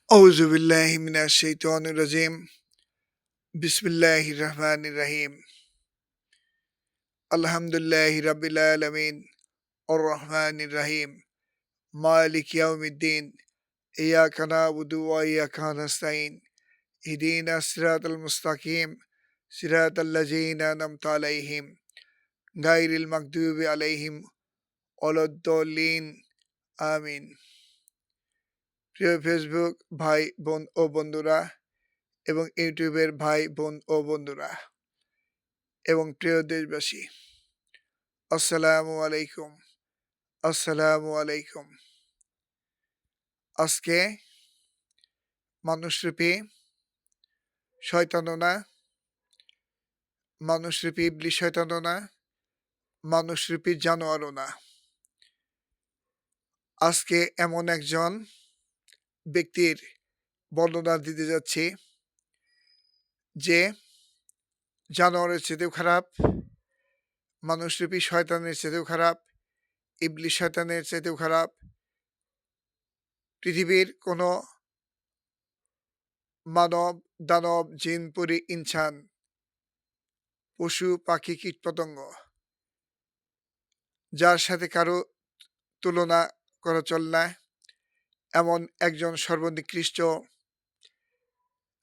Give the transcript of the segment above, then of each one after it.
أعوذ بالله من الشيطان الرجيم بسم الله الرحمن الرحيم الحمد لله رب العالمين الرحمن الرحيم مالك يوم الدين إياك نعبد وإياك نستعين اهدنا الصراط المستقيم صراط الذين أنعمت عليهم غير المغضوب عليهم ولا الضالين আমিন। প্রিয় ফেসবুক ভাই বোন ও বন্ধুরা এবং ইউটিউবের ভাই বোন ও বন্ধুরা এবং প্রিয় দেশবাসী, আসসালামু আলাইকুম। আসসালামু আলাইকুম। আজকে মানুষরূপী শয়তাননা, মানুষরূপী ইবলিস শয়তাননা, মানুষরূপী জানোয়ারনা, আজকে এমন একজন ব্যক্তির বর্ণনা দিতে যাচ্ছি যে জানোয়ারের চেয়েতেও খারাপ, মানুষরূপী শয়তানের চেয়েতেও খারাপ, ইবলিস শয়তানের চেয়েতেও খারাপ, পৃথিবীর কোনো মানব দানব জিন পরি ইনসান পশু পাখি কীটপতঙ্গ যার সাথে কারো তুলনা করা চলে না, এমন একজন সর্বনিকৃষ্ট,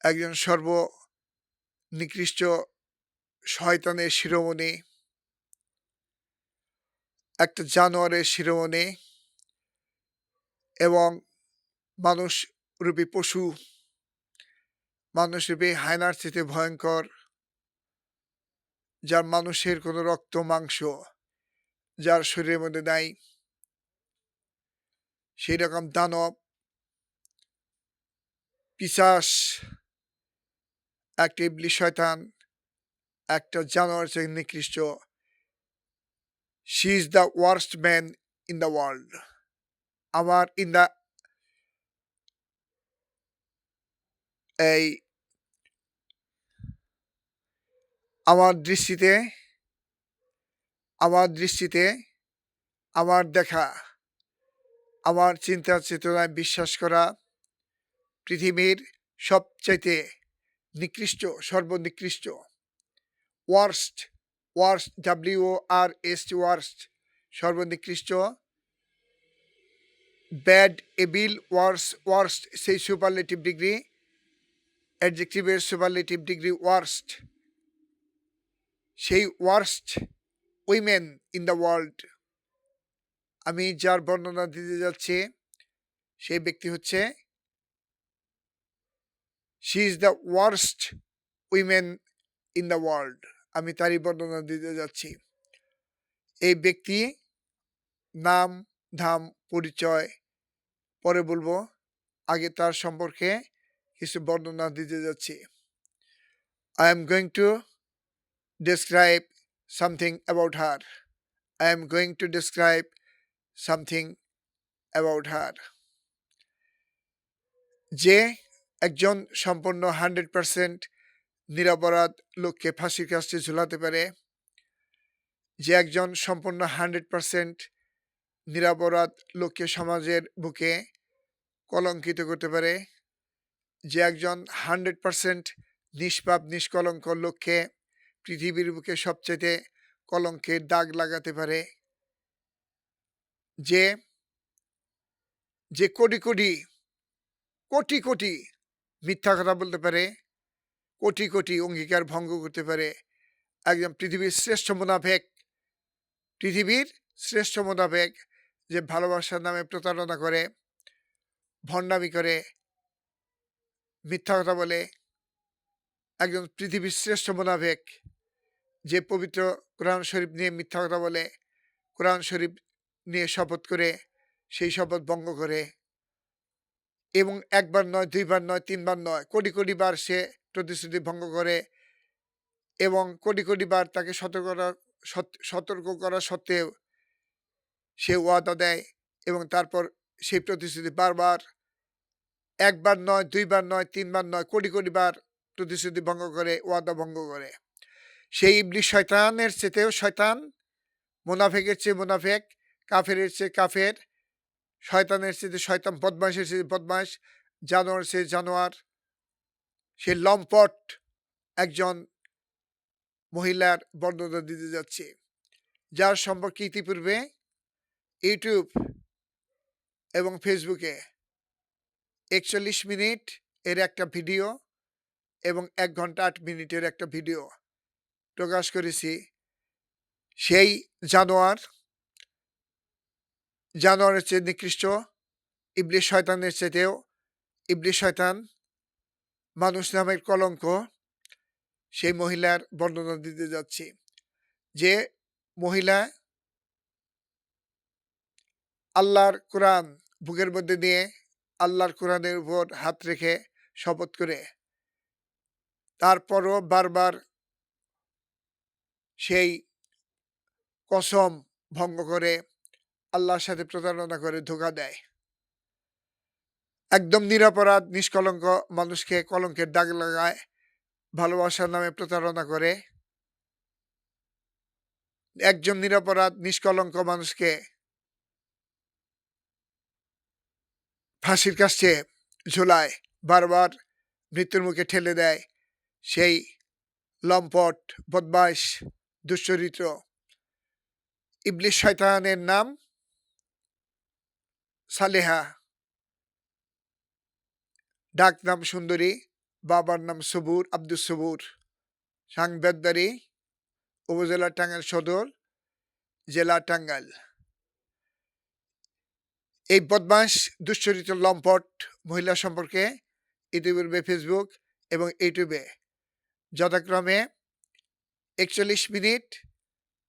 একজন সর্বনিকৃষ্ট শয়তানের শিরোমণি, একটা জানোয়ারের শিরোমণি এবং মানুষরূপী পশু, মানুষরূপী হায়নার চেয়ে ভয়ঙ্কর, যার মানুষের কোনো রক্ত মাংস যার শরীরের মধ্যে নাই, সেই রকম দানব পিশাচ, একটা ইবলিস শয়তান, একটা জানোয়ার চেয়ে নিকৃষ্ট। She is the worst man in the world. আমার এই আমার দৃষ্টিতে, আমার দেখা, আমার চিন্তা চেতনায় বিশ্বাস করা পৃথিবীর সবচাইতে নিকৃষ্ট, সর্বনিকৃষ্ট, ওয়ার্স্ট, WORST, ওয়ার্স্ট, সর্বনিকৃষ্ট, ব্যাড, এবিল, ওয়ার্স্ট, সেই সুপারলেটিভ ডিগ্রি, অ্যাডজেক্টিভের সুপারলেটিভ ডিগ্রি ওয়ার্স্ট, সেই worst women in the world আমি যার বর্ণনা দিতে যাচ্ছি সেই ব্যক্তি হচ্ছে, she is the worst women in the world. আমি তারই বর্ণনা দিতে যাচ্ছি। এই ব্যক্তি নাম ধাম পরিচয় পরে বলবো, আগে তার সম্পর্কে কিছু বর্ণনা দিতে যাচ্ছি। I am going to describe something about her. I am going to describe something about her. যে একজন সম্পূর্ণ 100% নিরপরাধ লোককে ফাঁসির কাছে ঝুলাতে পারে, যে একজন সম্পূর্ণ 100% নিরপরাধ লোককে সমাজের বুকে কলঙ্কিত করতে পারে, যে একজন 100% নিষ্পাপ নিষ্কলঙ্ক লোককে পৃথিবীর বুকে সবচেয়ে কলঙ্কের দাগ লাগাতে পারে, যে যে কোটি কোটি কোটি কোটি মিথ্যা কথা বলতে পারে, কোটি কোটি অঙ্গীকার ভঙ্গ করতে পারে, একজন পৃথিবীর শ্রেষ্ঠ মুনাফেক, পৃথিবীর শ্রেষ্ঠ মুনাফেক, যে ভালোবাসার নামে প্রতারণা করে, ভণ্ডামি করে, মিথ্যা কথা বলে, একজন পৃথিবীর শ্রেষ্ঠ মুনাফেক, যে পবিত্র কোরআন শরীফ নিয়ে মিথ্যা কথা বলে, কোরআন শরীফ নিয়ে শপথ করে সেই শপথ ভঙ্গ করে, এবং একবার নয়, দুইবার নয়, তিনবার নয়, কোটি কোটি বার সে প্রতিশ্রুতি ভঙ্গ করে, এবং কোটি কোটি বার তাকে সতর্ক করা সত্ত্বেও সে ওয়াদা দেয়, এবং তারপর সেই প্রতিশ্রুতি বারবার, একবার নয়, দুইবার নয়, তিনবার নয়, কোটি কোটি বার প্রতিশ্রুতি ভঙ্গ করে, ওয়াদা ভঙ্গ করে। সেই ইবলিস শয়তানের চেয়েও শয়তান, মুনাফেকের চেয়ে মুনাফেক, কাফেরের চেয়ে কাফের, শয়তানের চেয়ে শয়তান, বদমাইশের চেয়ে বদমাইশ, জানোয়ার সে জানোয়ার, সে লম্পট একজন মহিলার বর্ণনা দিতে যাচ্ছি, যার সম্পর্কে ইতিপূর্বে ইউটিউব এবং ফেসবুকে ৪১ মিনিট এর একটা ভিডিও এবং ১ ঘন্টা ৮ মিনিটের একটা ভিডিও প্রকাশ করেছি। সেই জানোয়ারের চেয়ে নিকৃষ্ট, ইবলিস শয়তানের চাইতেও ইবলিস শয়তান, মানুষ নামের কলঙ্ক, সেই মহিলার বর্ণনা দিতে যাচ্ছি। যে মহিলা আল্লাহর কোরআন বুকের মধ্যে নিয়ে আল্লাহর কোরআনের উপর হাত রেখে শপথ করে, তারপরও বারবার সেই কসম ভঙ্গ করে আল্লাহর সাথে প্রতারণা করে ধোঁকা দেয়। একদম নিরপরাধ নিষ্কলঙ্ক মানুষকে কলঙ্কের দাগ লাগায়, ভালোবাসার নামে প্রতারণা করে। একজন নিরপরাধ নিষ্কলঙ্ক মানুষকে ফাঁসির কাছে ঝোলায়, বারবার মৃত্যুর মুখে ঠেলে দেয় সেই লম্পট, বদমাইশ, দুশ্চরিত্র ইবলিস শয়তানের নাম সালেহা, ডাক নাম সুন্দরী, বাবার নাম সবুর, আব্দুস সবুর, সাংবেদবাড়ি, উপজেলা টাঙ্গাইল সদর, জেলা টাঙ্গাইল। এই বদমাস দুশ্চরিত্র লম্পট মহিলা সম্পর্কে ইতিপূর্বে ফেসবুক এবং ইউটিউবে যথাক্রমে ৪১ মিনিট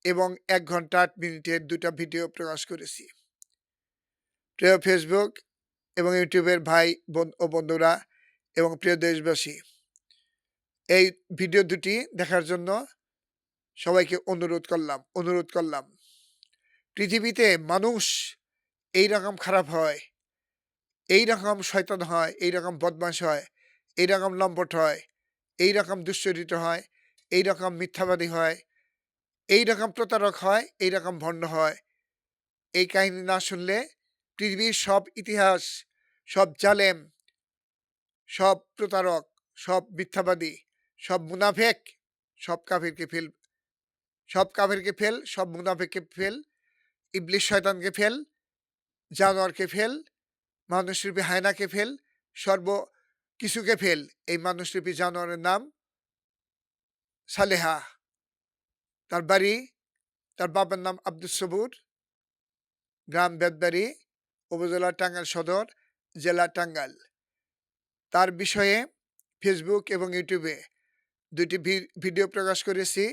এবং ১ ঘন্টা ৮ মিনিটের দুটা ভিডিও প্রকাশ করেছি। প্রিয় ফেসবুক এবং ইউটিউবের ভাই বোন ও বন্ধুরা এবং প্রিয় দেশবাসী, এই ভিডিও দুটি দেখার জন্য সবাইকে অনুরোধ করলাম। পৃথিবীতে মানুষ এই রকম খারাপ হয়, এই রকম শয়তান হয়, এই রকম বদমাশ হয়, এই রকম লম্পট হয়, এই রকম দুশ্চরিত্র হয়, এই রকম মিথ্যাবাদী হয়, এই রকম প্রতারক হয়, এই রকম ভণ্ড হয়। এই কাহিনী না শুনলে পৃথিবীর সব ইতিহাস, সব জালেম, সব প্রতারক, সব মিথ্যাবাদী, সব মুনাফেক, সব কাফিরকে ফেল, সব মুনাফেককে ফেল, ইবলিস শয়তানকে ফেল, জানোয়ারকে ফেল, মানুষরূপী হায়নাকে ফেল, সর্ব কিছুকে ফেল। এই মানুষরূপী জানোয়ারের নাম সালেহা। তার বাড়ি, তার বাবার নাম আব্দুস সবুর, গ্রাম বেদবাড়ি, উপজেলা টাঙ্গাইল সদর, জেলা টাঙ্গাইল। তার বিষয়ে ফেসবুক এবং ইউটিউবে দুটি ভিডিও প্রকাশ করেছি,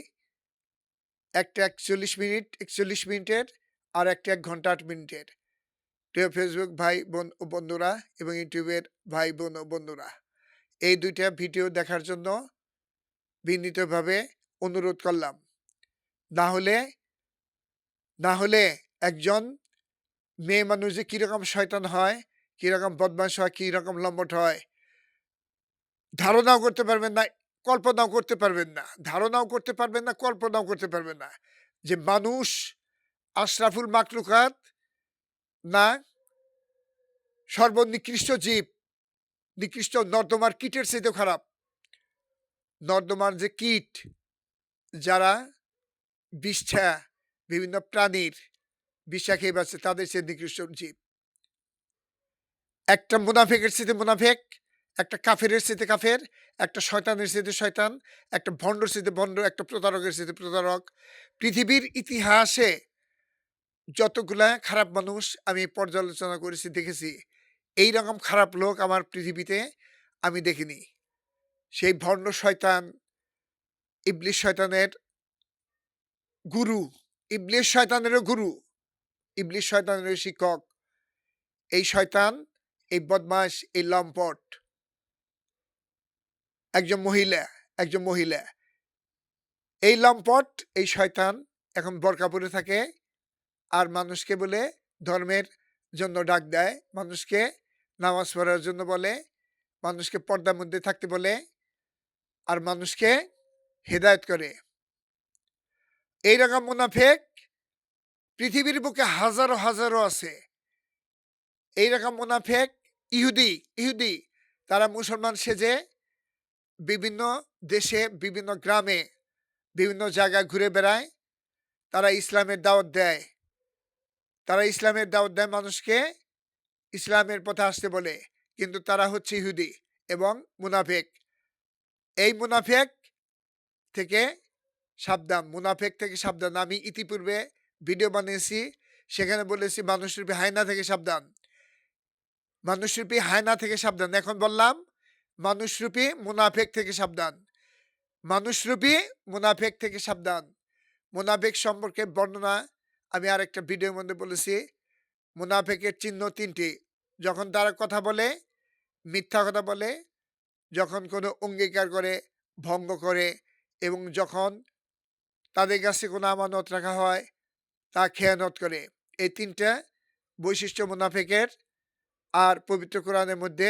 একটা ৪১ মিনিটের আর একটা ১ ঘন্টা ৮ মিনিটের। প্রিয় ফেসবুক ভাই বোন ও বন্ধুরা এবং ইউটিউবের ভাই বোন ও বন্ধুরা, এই দুইটা ভিডিও দেখার জন্য বিনীতভাবে অনুরোধ করলাম। না হলে একজন মেয়ে মানুষ যে কিরকম শয়তান হয়, কিরকম বদমাশ হয়, কিরকম লম্পট হয়, ধারণাও করতে পারবেন না, কল্পনাও করতে পারবেন না, কল্পনাও করতে পারবেন না যে মানুষ আশরাফুল মাকলুকাত না, সর্বনিকৃষ্ট জীব, নিকৃষ্ট নর্দমার কীটের চাইতেও খারাপ। নর্দমার যে কীট, যারা বিষ্ঠা, বিভিন্ন প্রাণীর বিষ্ঠা খেয়ে বাঁচে, তাদের চেয়ে নিকৃষ্ট জীব। একটা মুনাফেকের চাইতে মুনাফেক, একটা কাফেরের চাইতে কাফের, একটা শয়তানের চাইতে শয়তান, একটা ভণ্ডর চাইতে ভণ্ড, একটা প্রতারকের চাইতে প্রতারক। পৃথিবীর ইতিহাসে যতগুলা খারাপ মানুষ আমি পর্যালোচনা করেছি, দেখেছি, এই রকম খারাপ লোক আমার পৃথিবীতে আমি দেখিনি। সেই ভণ্ড শয়তান, ইবলিস শয়তানের গুরু, ইবলিস শয়তানেরও গুরু, ইবলিস শয়তানেরও শিক্ষক, এই শয়তান, এই বদমাশ, এই লম্পট একজন মহিলা, এই লম্পট, এই শয়তান এখন বোরকা পরে থাকে আর মানুষকে বলে ধর্মের জন্য ডাক দেয়, মানুষকে নামাজ পড়ার জন্য বলে, মানুষকে পর্দার মধ্যে থাকতে বলে, আর মানুষকে হেদায়েত করে। এইরকম মুনাফেক পৃথিবীর বুকে হাজারো হাজারো আছে। এইরকম মুনাফেক ইহুদি তারা মুসলমান সেজে বিভিন্ন দেশে, বিভিন্ন গ্রামে, বিভিন্ন জায়গায় ঘুরে বেড়ায়। তারা ইসলামের দাওয়াত দেয়। তারা ইসলামের দাওয়াত দেয় মানুষকে, ইসলামের পথে আসতে বলে। কিন্তু তারা হচ্ছে ইহুদি এবং মুনাফিক। এই মুনাফিক থেকে সাবধান, মুনাফিক থেকে সাবধান। আমি ইতিপূর্বে ভিডিও বানিয়েছি, সেখানে বলেছি মানুষরূপী হায়না থেকে সাবধান। মানুষরূপী হায়না থেকে সাবধান। এখন বললাম মানুষরূপী মুনাফিক থেকে সাবধান। মানুষরূপী মুনাফিক থেকে সাবধান। মুনাফিক সম্পর্কে বর্ণনা আমি আরেকটা ভিডিওর মধ্যে বলেছি। মুনাফিকের চিহ্ন ৩টি। যখন তারা কথা বলে, মিথ্যা কথা বলে, যখন কোনো অঙ্গীকার করে ভঙ্গ করে, এবং যখন তাদের কাছে কোনো আমানত রাখা হয় তা খেয়ানত করে। এই ৩টা বৈশিষ্ট্য মুনাফিকের। আর পবিত্র কোরআনের মধ্যে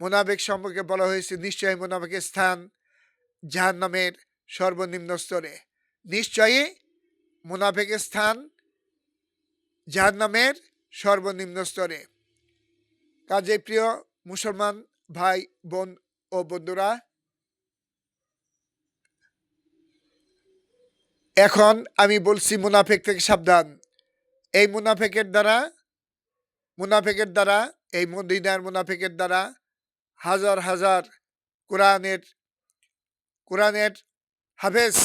মুনাফিক সম্পর্কে বলা হয়েছে, নিশ্চয়ই মুনাফিকের স্থান জাহান্নামের সর্বনিম্ন স্তরে। নিশ্চয়ই মুনাফিকের স্থান জাহান্নামের সর্বনিম্ন স্তরে। কাজেই প্রিয় মুসলমান ভাই বোন ও বন্ধুরা, এখন আমি বলছি মুনাফিক থেকে সাবধান। এই মুনাফিকের দ্বারা এই মদিনার মুনাফিকের দ্বারা হাজার হাজার কোরআনের হাফেজ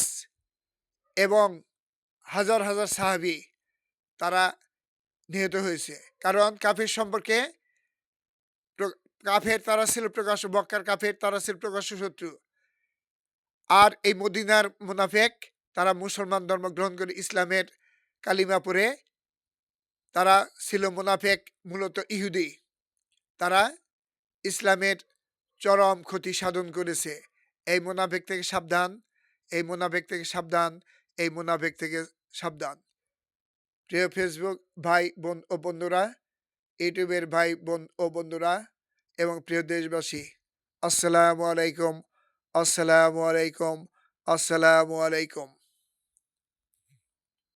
এবং হাজার হাজার সাহাবী তারা নিহত হয়েছে। কারণ কাফের সম্পর্কে, কাফের তারা ছিল প্রকাশ্য, মক্কার কাফের তারা ছিল প্রকাশ্য শত্রু। আর এই মদিনার মুনাফিক তারা মুসলমান ধর্ম গ্রহণ করে ইসলামের কালিমা পড়ে তারা ছিল মুনাফিক, মূলত ইহুদি। তারা ইসলামের চরম ক্ষতি সাধন করেছে। এই মুনাফিক থেকে সাবধান, এই মুনাফিক থেকে সাবধান, এই মুনাফিক থেকে সাবধান। প্রিয় ফেসবুক ভাই বোন ও বন্ধুরা, ইউটিউবের ভাই বোন ও বন্ধুরা এবং প্রিয় দেশবাসী, আসসালামু আলাইকুম, আসসালামু আলাইকুম, আসসালামু আলাইকুম।